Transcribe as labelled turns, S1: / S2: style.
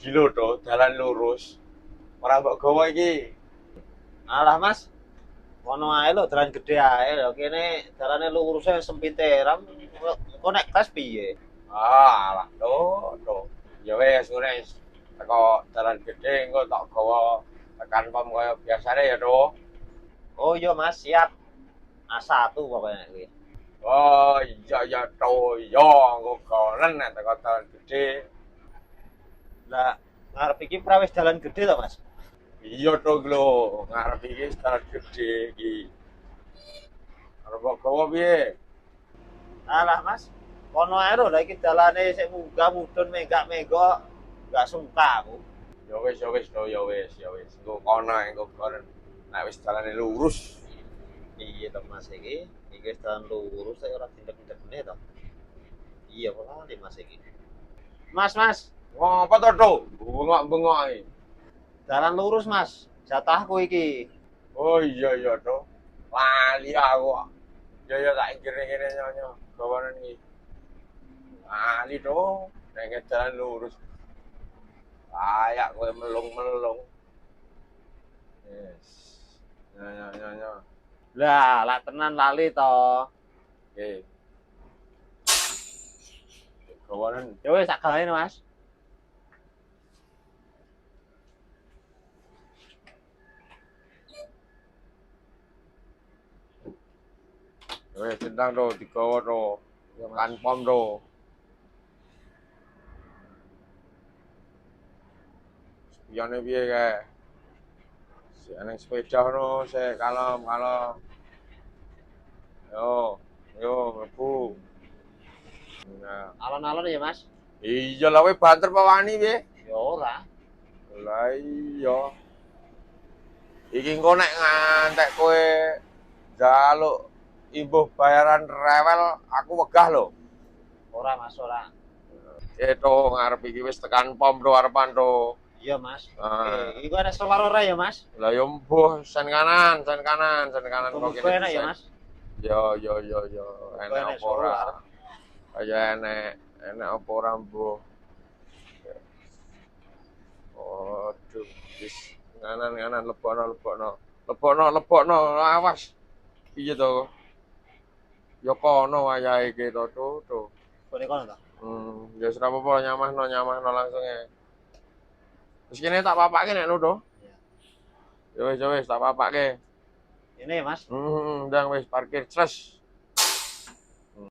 S1: iki lho to, dalan lurus. Ora mbok gawa iki.
S2: Alah Mas, kono ae lho dalan gedhe ae lho. Kene dalane lurus ae sempite ram. Engko nek tes piye?
S1: Alah to. Ya wis ngene wis. Teko dalan gede engko tak gawa tekan pom kaya biasane ya to.
S2: Oh iya Mas, siap. A1 pokoknya kuwi.
S1: Oh iya to iya engko golen nek teko dalan gede.
S2: Lah ngarep iki prawis dalan gedhe to Mas?
S1: Iya to lho, ngarep iki dalan gede iki. Arep mbok gawa piye?
S2: Alah Mas, kono ae lho, lah iki dalane sik munggah mudhun menggak-menggok. Enggak suka aku.
S1: Ya wis to ya wis. Engko kono engko golen. Nek wis dalane lurus.
S2: Iya to Mas iki. Iki wis dalan lurus saya ora dindek-ndekne to. Iya kok lali Mas iki. Mas,
S1: Ngopo to to? Bengok-bengok ae.
S2: dalan lurus Mas. Jatahku iki.
S1: Oh iya to. Lali aku. Ya tak kira-kira nyonya gawanan iki. Lali to. Nek jalan lurus. Kayak kowe melung-melung. Yes. Ya.
S2: Lah tenan lali to.
S1: Oke. Gawanan.
S2: Ya wis sak gawe Mas.
S1: Wis tentang to digawa to. Kan pom to. Spiyone piye kae? Si nang sepeda no, sik kalem. Yo, mlebu. Nah,
S2: Alon-alon ya Mas.
S1: iya lah kowe banter apa wani piye?
S2: Ya ora.
S1: Lah iya. Iki engko nek ngantek kowe njaluk imbuh bayaran rewel aku wegah lho.
S2: Ora Mas, ora.
S1: Itu ngarep iki wis tekan pom to arepan to.
S2: Iya Mas.
S1: Ah.
S2: Oke, iku ana solar ora ya Mas?
S1: Lah yo mbuh sen kanan kok
S2: Tunggu enak ya Mas.
S1: Yo. Enak
S2: Enak
S1: apa ora?
S2: solar.
S1: Kaya enak apa ora mbuh. Aduh, wis kanan lebokno. Awas. Piye to? Ya kono wayahe iki to.
S2: Kone kono to.
S1: Ya wis ora apa-apa nyamahno langsung e. Terus kene tak papake nek nu to.
S2: Iya.
S1: Ya wis tak papake.
S2: Ini ya Mas.
S1: Ndang wis parkir tres.